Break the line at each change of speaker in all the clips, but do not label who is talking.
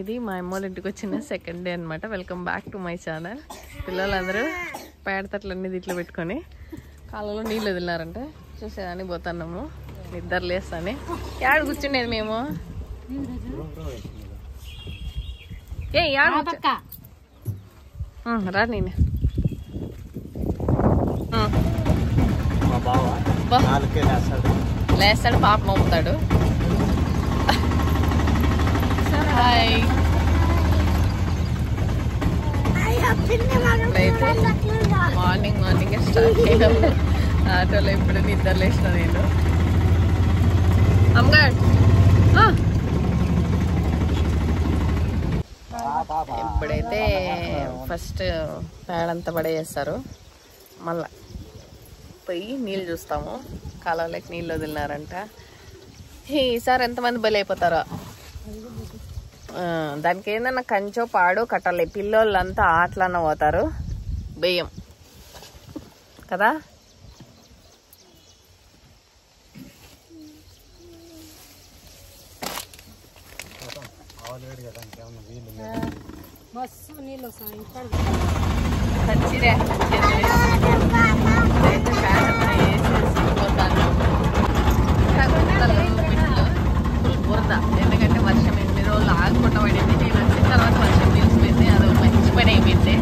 ఇది మా అమ్మోళ్ళ ఇంటికి వచ్చిన సెకండ్ డే అనమాట. Welcome back to my channel. పిల్లలందరూ పేడతట్లన్నీ దీంట్లో పెట్టుకొని కాళ్ళలో నీళ్ళు వదిలినారంటే చూసేదాన్ని పోతున్నాము. నిద్ర లేస్తానే యాడ కూర్చుండేది మేము. రా నేను లేస్తాడు, పాప మోపుతాడు. హాయ్. అయితే మార్నింగ్ స్టార్ట్ అయ్యాము ఆటోలో. ఇప్పుడు నిద్ర లేచిన నేను. అమ్మగారు ఇప్పుడైతే ఫస్ట్ పేడంతా పడేస్తారు. మళ్ళా పోయి నీళ్ళు చూస్తాము. కాలువలోకి నీళ్ళు వదిలినారంట. ఈసారి ఎంతమంది బలి అయిపోతారో. దానికి ఏందన్నా కంచో పాడో కట్టాలి. పిల్లోళ్ళంతా ఆటలన్న పోతారు. బియ్యం కదా. బురద, ఎందుకంటే వర్షం 8 రోజులు ఆగకుండా పడింది. నేను వచ్చిన తర్వాత వర్షం తెలిసిపోయింది. అది మంచి పని అయిపోయింది.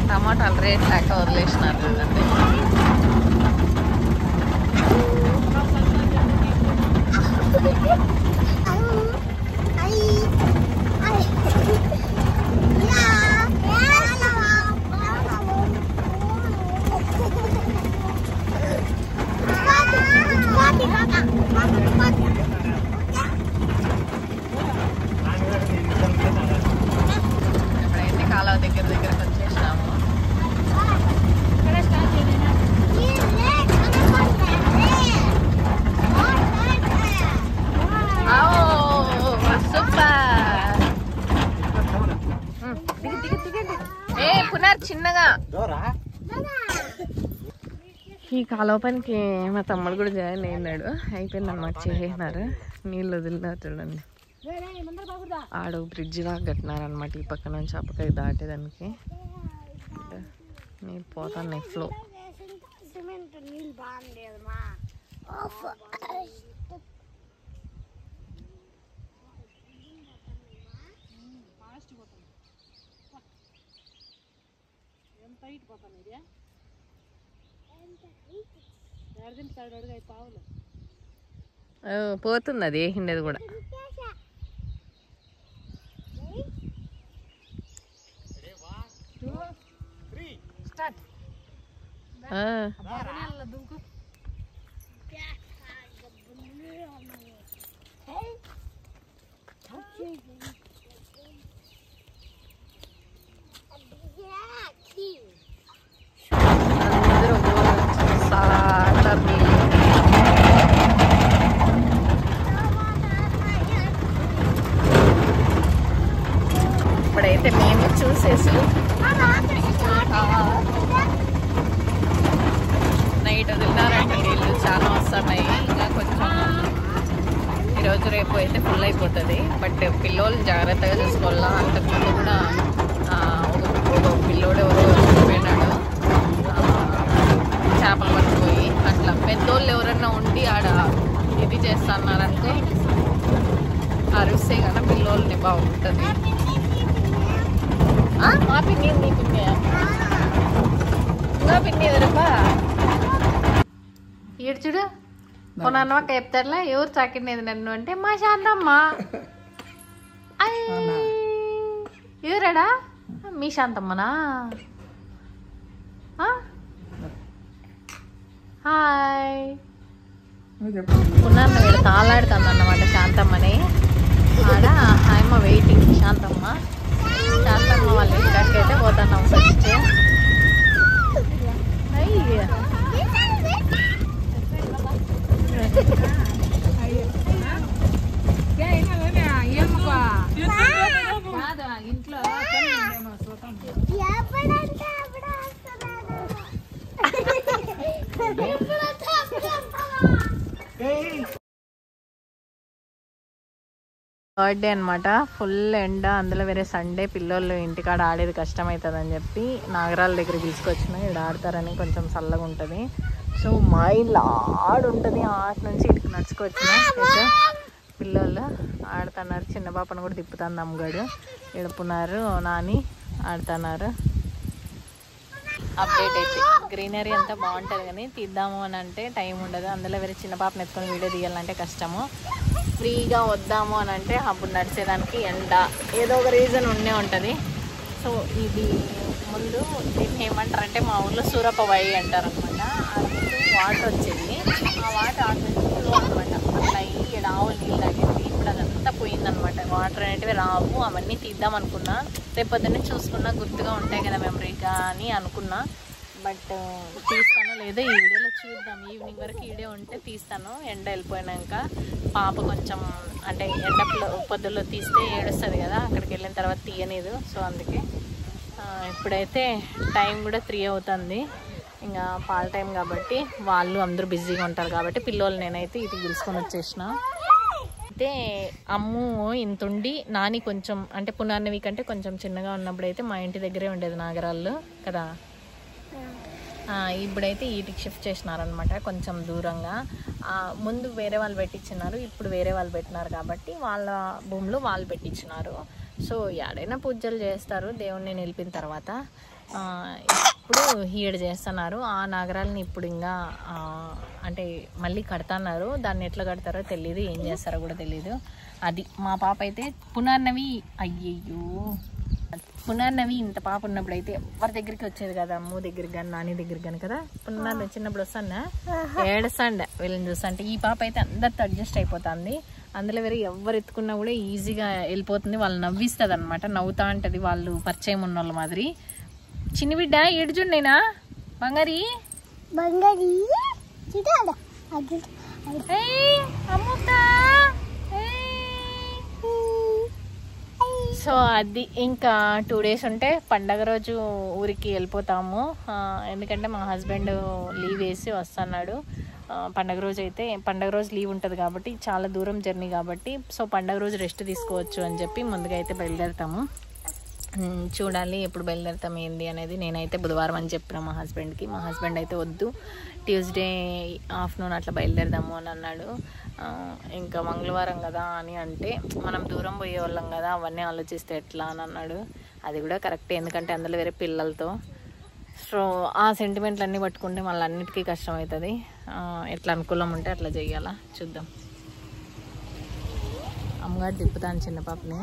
టమాటాలు రేట్ లేక వదిలేసినారు కదండి. ఇప్పుడైతే కాలువ దగ్గరికి వచ్చేసినాము. చిన్నగా ఈ కాలువ పనికి మా తమ్ముడు కూడా జాయిన్ అయినాడు. అయిపోయింది అన్నమాట, చేసినారు. నీళ్ళు వదిలినారు చూడండి. ఆడ బ్రిడ్జ్ లాగా కట్టినారు అనమాట. ఈ పక్క నుంచి ఆ పక్కకి దాటేదానికి నీళ్ళు పోతాయి. ఫ్లో పోతుంది. అది వేసిండేది కూడా. ఇప్పుడైతే మేము చూసేసి నైట్ వదిలినారంటే నీళ్ళు చాలా వస్తున్నాయి. ఇంకా కొంచెం ఈరోజు రేపు అయితే ఫుల్ అయిపోతుంది. బట్ పిల్లోళ్ళు జాగ్రత్తగా చూసుకోవాలా. అంతకుముందు కూడా ఒక పిల్లోడు ఎవరో పోయినాడు చేపలు పట్టుకుపోయి. అట్లా పెద్దోళ్ళు ఎవరన్నా ఉండి ఆడ ఇది చేస్తున్నారనుకో అరిస్తే కన్నా పిల్లోళ్ళని బాగుంటుంది. మా పిన్ని నీ పిన్ని ఇంకా పిన్ని ఎదురపా ఈడు చూడు. కొనన్న ఒక చెప్తారులే ఎవరు చాకిండేది నన్ను అంటే మా శాంతమ్మ. ఎవరాడా? మీ శాంతమ్మనా? హాయ్. కొన్నాను వీడు తాళాడుతుంది అన్నమాట శాంతమ్మని. ఆడ ఆయమ్మ వెయిటింగ్. శాంతమ్మ వాళ్ళ ఇంటికి అయితే పోతున్నాం ఫస్ట్. అయ్యా బర్త్డే అనమాట. ఫుల్ ఎండ, అందులో వేరే సండే, పిల్లలు ఇంటికాడ ఆడేది కష్టమవుతుందని చెప్పి నాగరాల దగ్గర తీసుకొచ్చిన. ఇక్కడ ఆడతారని కొంచెం చల్లగా ఉంటుంది. సో మైల్ ఆడుంటుంది, ఆట నుంచి ఇటుకు నడుచుకొచ్చిన. అయితే పిల్లలు ఆడుతున్నారు. చిన్న పాపను కూడా తిప్పుతాను అమ్మగాడు. ఎడుపున్నారు, నాని ఆడుతున్నారు. అప్డేట్ అయితే గ్రీనరీ అంతా బాగుంటుంది కానీ తీద్దాము అని అంటే టైం ఉండదు. అందులో వేరే చిన్న పాపను ఎత్తుకొని వీడియో తీయాలంటే కష్టము. ఫ్రీగా వద్దాము అని అంటే అప్పుడు నడిచేదానికి ఎండ ఏదో ఒక రీజన్ ఉండే ఉంటుంది. సో ఇది ముందు దీన్ని ఏమంటారంటే మా ఊళ్ళో సూరపవాయి అంటారు అనమాట. వాటర్ వచ్చేది, ఆ వాటర్ ఆటో అనమాట. అట్లా ఇక్కడ ఆవులు నీళ్ళు తాగేది. ఇప్పుడు అదంతా పోయిందనమాట. వాటర్ అనేటివి రావు. అవన్నీ తీద్దాం అనుకున్నా, రేపొద్దునే చూసుకున్నా గుర్తుగా ఉంటాయి కదా మెమరీగా అని అనుకున్నా. బట్ తీస్తానో లేదో ఈ వీడియోలో చూద్దాం. ఈవినింగ్ వరకు వీడియో ఉంటే తీస్తాను. ఎండ వెళ్ళిపోయినాక పాప కొంచెం అంటే ఎండ పొద్దుల్లో తీస్తే ఏడుస్తుంది కదా, అక్కడికి వెళ్ళిన తర్వాత తీయలేదు. సో అందుకే ఇప్పుడైతే టైం కూడా 3 అవుతుంది. ఇంకా పాల టైం కాబట్టి వాళ్ళు అందరూ బిజీగా ఉంటారు కాబట్టి పిల్లలు నేనైతే ఇటు పిలుచుకొని వచ్చేసిన. అయితే అమ్ము ఇంతుండి నాని కొంచెం అంటే పునర్నవి కంటే కొంచెం చిన్నగా ఉన్నప్పుడు అయితే మా ఇంటి దగ్గరే ఉండేది నాగరాళ్ళు కదా. ఇప్పుడైతే వీటికి షిఫ్ట్ చేసినారనమాట కొంచెం దూరంగా. ముందు వేరే వాళ్ళు పెట్టించినారు, ఇప్పుడు వేరే వాళ్ళు పెట్టినారు కాబట్టి వాళ్ళ భూమిలో వాళ్ళు పెట్టించినారు. సో ఎక్కడైనా పూజలు చేస్తారు దేవుణ్ణి నిలిపిన తర్వాత. ఇప్పుడు హీడ్ చేస్తున్నారు. ఆ నాగరాలని ఇప్పుడు ఇంకా అంటే మళ్ళీ కడతాన్నారు. దాన్ని ఎట్లా కడతారో తెలియదు, ఏం చేస్తారో కూడా తెలియదు. అది మా పాప అయితే పునర్నవి, అయ్యయ్యో పునర్నవి ఇంత పాప ఉన్నప్పుడు అయితే ఎవరి దగ్గరికి వచ్చేది కదా, అమ్ము దగ్గరికి కానీ నాని దగ్గరికి కానీ కదా. పునర్నవి చిన్నప్పుడు వస్తాను ఏడుస్తాండే వీళ్ళని చూస్తాంటే. ఈ పాప అయితే అందరితో అడ్జస్ట్ అయిపోతుంది. అందులో వేరే ఎవరు ఎత్తుకున్నా కూడా ఈజీగా వెళ్ళిపోతుంది. వాళ్ళు నవ్విస్తుంది అనమాట, నవ్వుతా ఉంటుంది వాళ్ళు పరిచయం ఉన్న వాళ్ళ మాదిరి. చిన్ని బిడ్డ ఏడుచుండేనా బంగారి బంగారి సో అది ఇంకా 2 days ఉంటే పండగ రోజు ఊరికి వెళ్ళిపోతాము. ఎందుకంటే మా హస్బెండ్ లీవ్ వేసి వస్తున్నాడు. పండగ రోజు అయితే పండగ రోజు లీవ్ ఉంటుంది కాబట్టి చాలా దూరం జర్నీ కాబట్టి సో పండగ రోజు రెస్ట్ తీసుకోవచ్చు అని చెప్పి ముందుగా అయితే బయలుదేరుతాము. చూడాలి ఎప్పుడు బయలుదేరుతాం ఏంది అనేది. నేనైతే బుధవారం అని చెప్పిన మా హస్బెండ్కి. మా హస్బెండ్ అయితే వద్దు ట్యూస్డే ఆఫ్టర్నూన్ అట్లా బయలుదేరదాము అని అన్నాడు. ఇంకా మంగళవారం కదా అని అంటే మనం దూరం పోయే వాళ్ళం కదా, అవన్నీ ఆలోచిస్తే ఎట్లా అని అన్నాడు. అది కూడా కరెక్టే, ఎందుకంటే అందులో వేరే పిల్లలతో. సో ఆ సెంటిమెంట్లు అన్నీ పట్టుకుంటే మళ్ళీ అన్నిటికీ కష్టం అవుతుంది. ఎట్లా అనుకూలం ఉంటే అట్లా చెయ్యాలా చూద్దాం. అమ్మగారు తిప్పుతాను చిన్న పాపని.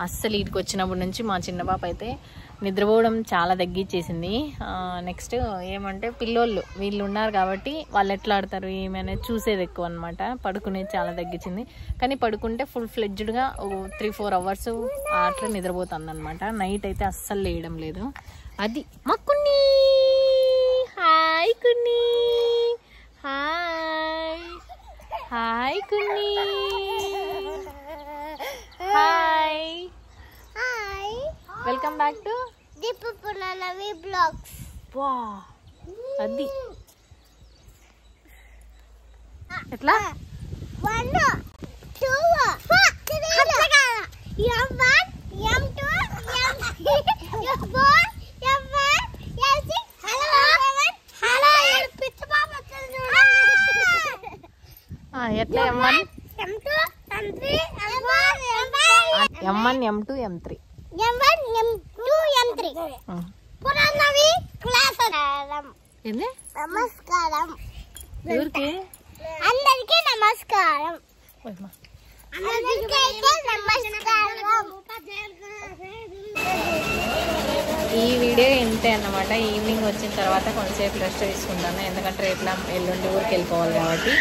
అస్సలు వీటికి వచ్చినప్పటి నుంచి మా చిన్న పాప అయితే నిద్రపోవడం చాలా తగ్గించేసింది. నెక్స్ట్ ఏమంటే పిల్లోళ్ళు వీళ్ళు ఉన్నారు కాబట్టి వాళ్ళు ఎట్లా ఆడతారు ఏమనేది చూసేది ఎక్కువ అనమాట. పడుకునేది చాలా తగ్గించింది. కానీ పడుకుంటే ఫుల్ ఫ్లెడ్జ్డ్గా 3-4 hours అట్లా నిద్రపోతుంది అనమాట. నైట్ అయితే అస్సలు లేయడం లేదు. అది మా Kunni. Hi Kunni, hi hi Kunni, hi hi. Welcome back to Deepu Punarnavi vlogs. వా అది ఎట్లా 1 2 ఎట్లా M1 M1 M2 M3 Punarnavi class. ఏంది నమస్కారం ఎవరికి? అందరికీ నమస్కారం. ఈ వీడియో ఇంతే అన్నమాట. ఈవినింగ్ వచ్చిన తర్వాత కొంతసేపు రెస్ట్ తీసుకుంటాను, ఎందుకంటే రేపు ఎల్లుండి ఊరికి వెళ్ళిపోవాలి కాబట్టి.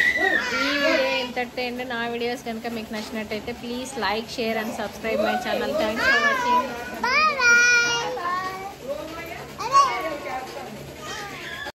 ఈ వీడియో ఇంతటితో నా వీడియోస్ కనుక మీకు నచ్చినట్టయితే please like, share and subscribe my channel. Thanks for watching.